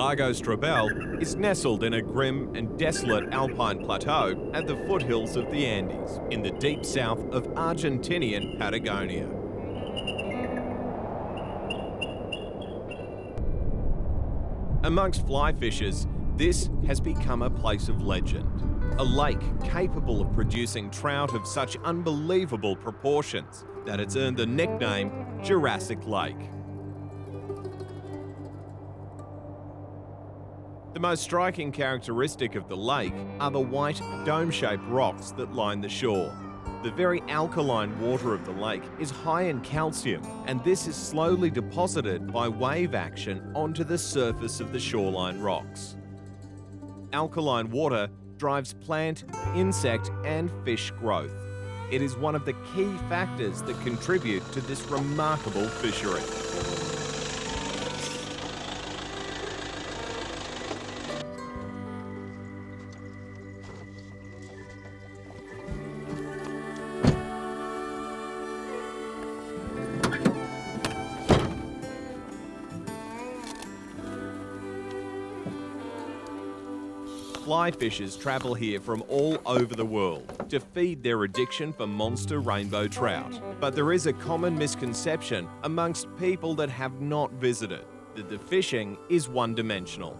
Lago Strobel is nestled in a grim and desolate alpine plateau at the foothills of the Andes, in the deep south of Argentinian Patagonia. Amongst fly fishers, this has become a place of legend. A lake capable of producing trout of such unbelievable proportions that it's earned the nickname Jurassic Lake. The most striking characteristic of the lake are the white dome-shaped rocks that line the shore. The very alkaline water of the lake is high in calcium, and this is slowly deposited by wave action onto the surface of the shoreline rocks. Alkaline water drives plant, insect, and fish growth. It is one of the key factors that contribute to this remarkable fishery. Fly fishers travel here from all over the world to feed their addiction for monster rainbow trout. But there is a common misconception amongst people that have not visited, that the fishing is one-dimensional.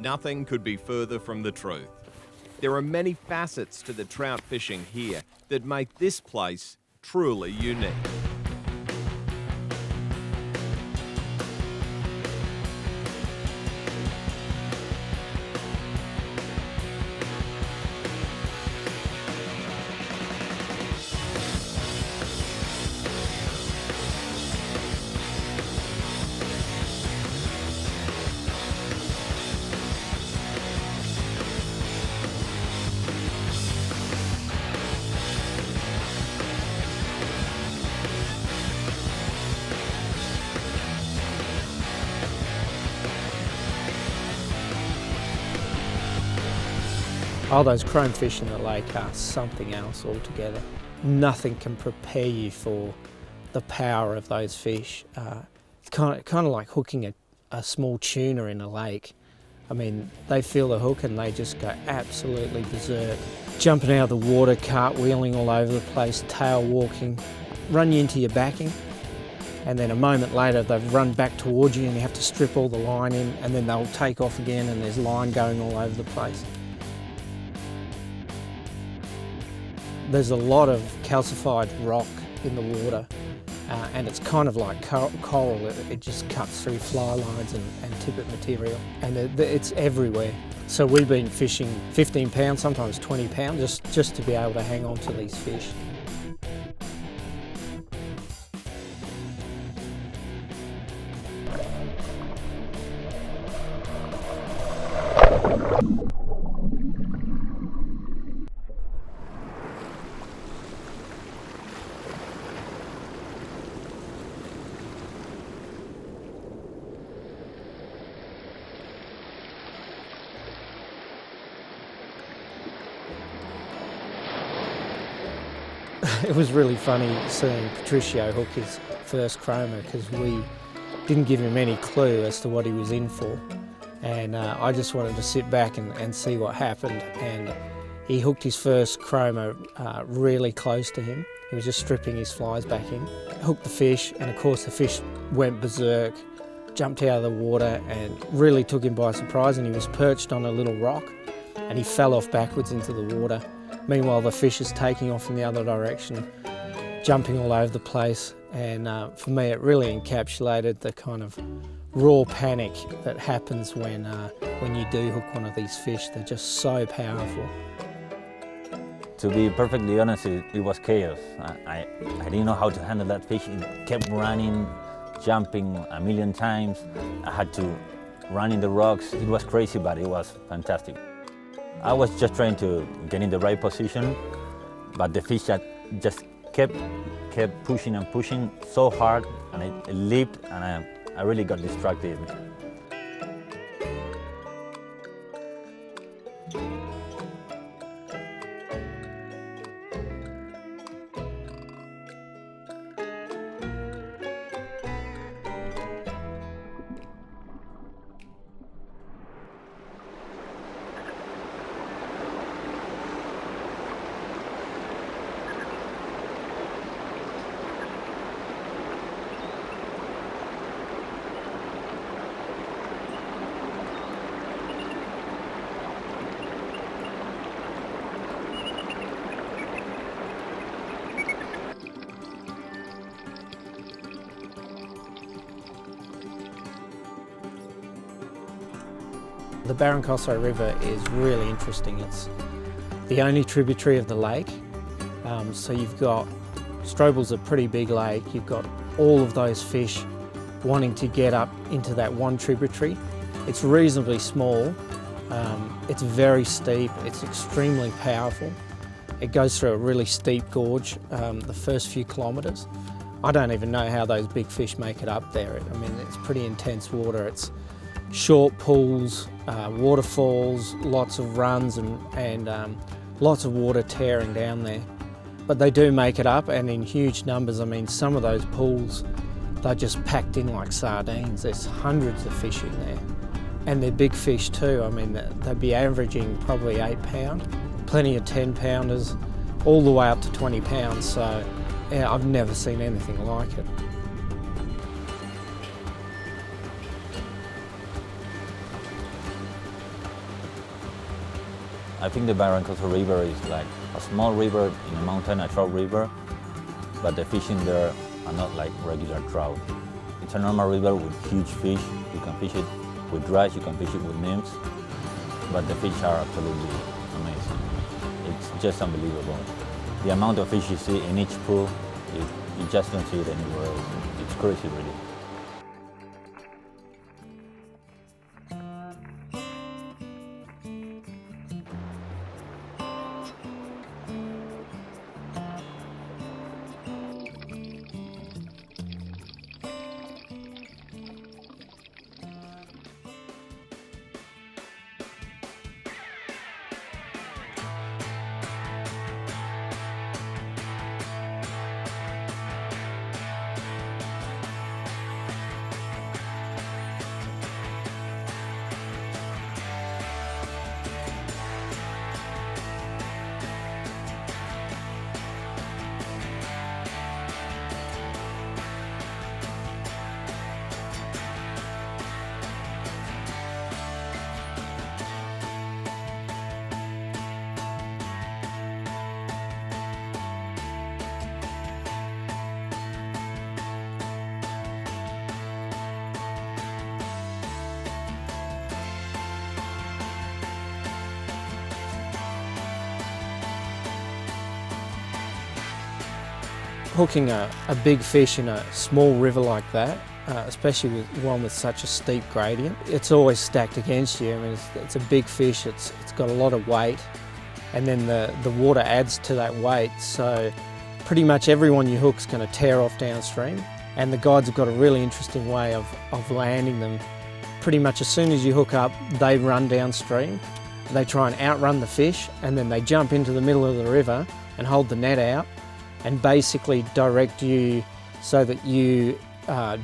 Nothing could be further from the truth. There are many facets to the trout fishing here that make this place truly unique. Oh, those chrome fish in the lake are something else altogether. Nothing can prepare you for the power of those fish. It's kind of like hooking a small tuna in a lake. I mean, they feel the hook and they just go absolutely berserk. Jumping out of the water, cartwheeling all over the place, tail walking, run you into your backing, and then a moment later they've run back towards you and you have to strip all the line in, and then they'll take off again and there's line going all over the place. There's a lot of calcified rock in the water, and it's kind of like coral. It just cuts through fly lines and tippet material, and it's everywhere. So we've been fishing 15 pounds, sometimes 20 pounds, just to be able to hang on to these fish. It was really funny seeing Patricio hook his first chroma because we didn't give him any clue as to what he was in for, and I just wanted to sit back and see what happened, and he hooked his first chroma really close to him. He was just stripping his flies back in, hooked the fish, and of course the fish went berserk, jumped out of the water and really took him by surprise, and he was perched on a little rock and he fell off backwards into the water. Meanwhile, the fish is taking off in the other direction, jumping all over the place. And for me, it really encapsulated the kind of raw panic that happens when you do hook one of these fish. They're just so powerful. To be perfectly honest, it was chaos. I didn't know how to handle that fish. It kept running, jumping a million times. I had to run in the rocks. It was crazy, but it was fantastic. I was just trying to get in the right position, but the fish just kept pushing and pushing so hard, and it leaped, and I really got distracted. The Barrancoso River is really interesting. It's the only tributary of the lake. So you've got, Strobel's a pretty big lake. You've got all of those fish wanting to get up into that one tributary. It's reasonably small. It's very steep. It's extremely powerful. It goes through a really steep gorge the first few kilometres. I don't even know how those big fish make it up there. I mean, it's pretty intense water. It's short pools, waterfalls, lots of runs and lots of water tearing down there. But they do make it up, and in huge numbers. I mean, some of those pools, they're just packed in like sardines. There's hundreds of fish in there. And they're big fish too. I mean, they'd be averaging probably 8 pound. Plenty of 10 pounders, all the way up to 20 pounds. So yeah, I've never seen anything like it. I think the Barrancoso River is like a small river in a mountain, a trout river, but the fish in there are not like regular trout. It's a normal river with huge fish. You can fish it with dries, you can fish it with nymphs, but the fish are absolutely amazing. It's just unbelievable. The amount of fish you see in each pool, you just don't see it anywhere else. It's crazy, really. Hooking a big fish in a small river like that, especially with one with such a steep gradient, it's always stacked against you. I mean, it's a big fish, it's got a lot of weight, and then the water adds to that weight, so pretty much everyone you hook's going to tear off downstream, and the guides have got a really interesting way of landing them. Pretty much as soon as you hook up, they run downstream, they try and outrun the fish, and then they jump into the middle of the river and hold the net out and basically direct you so that you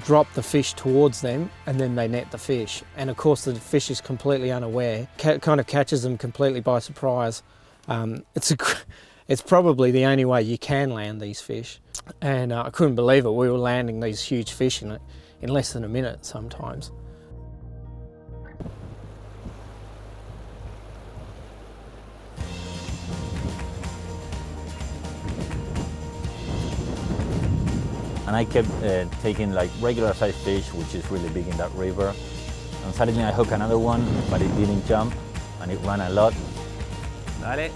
drop the fish towards them, and then they net the fish. And of course the fish is completely unaware, kind of catches them completely by surprise. It's probably the only way you can land these fish. And I couldn't believe it, we were landing these huge fish in less than a minute sometimes. And I kept taking like regular sized fish, which is really big in that river. And suddenly I hooked another one, but it didn't jump, and it ran a lot. Dale.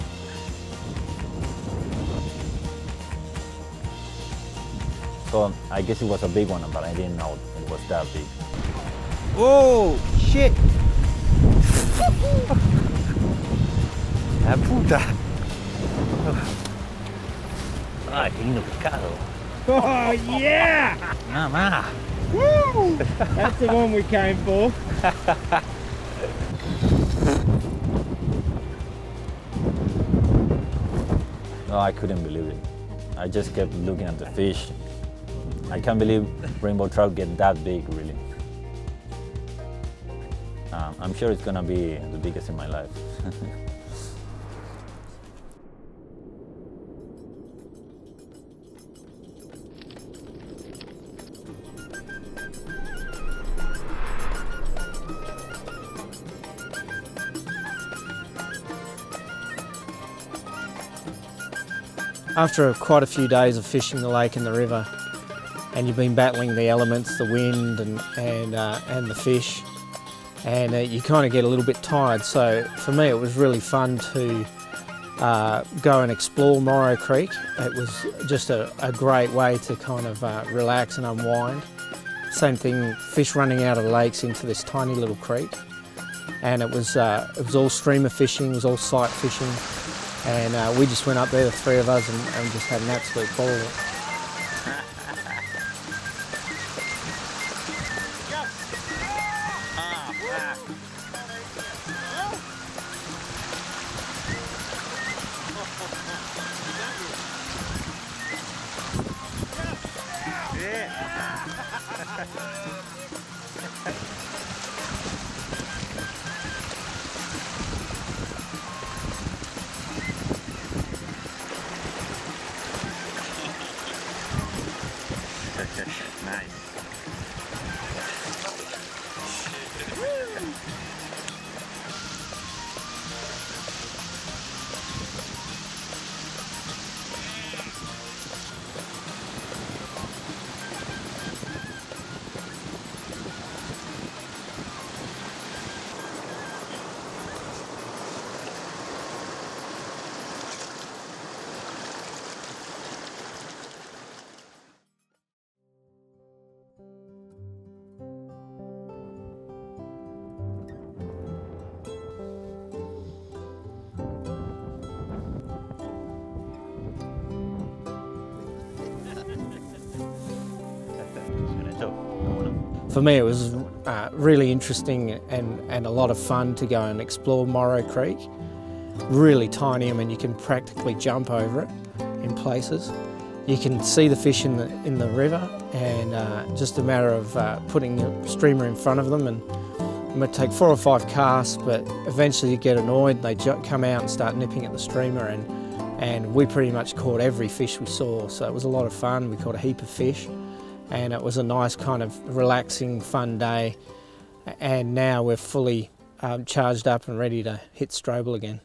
So I guess it was a big one, but I didn't know it was that big. Oh, shit! La puta! Ay, qué lindo pescado. Oh yeah! Mamá! Woo! That's the one we came for. No, I couldn't believe it. I just kept looking at the fish. I can't believe rainbow trout get that big, really. I'm sure it's gonna be the biggest in my life. After quite a few days of fishing the lake and the river, and you've been battling the elements, the wind and the fish, and you kind of get a little bit tired. So for me it was really fun to go and explore Morrow Creek. It was just a great way to kind of relax and unwind. Same thing, fish running out of lakes into this tiny little creek, and it was all streamer fishing, it was all sight fishing, and we just went up there, the three of us, and just had an absolute ball of it. Nice. For me, it was really interesting and a lot of fun to go and explore Morrow Creek. Really tiny, I mean, you can practically jump over it in places. You can see the fish in the river, and just a matter of putting a streamer in front of them, and it might take 4 or 5 casts, but eventually you get annoyed, they come out and start nipping at the streamer, and we pretty much caught every fish we saw, so it was a lot of fun. We caught a heap of fish, and it was a nice kind of relaxing, fun day, and now we're fully charged up and ready to hit Strobel again.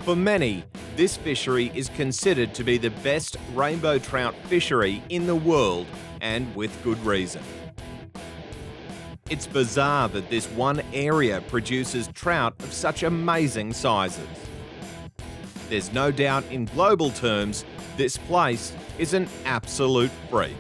For many, this fishery is considered to be the best rainbow trout fishery in the world, and with good reason. It's bizarre that this one area produces trout of such amazing sizes. There's no doubt in global terms, this place is an absolute freak.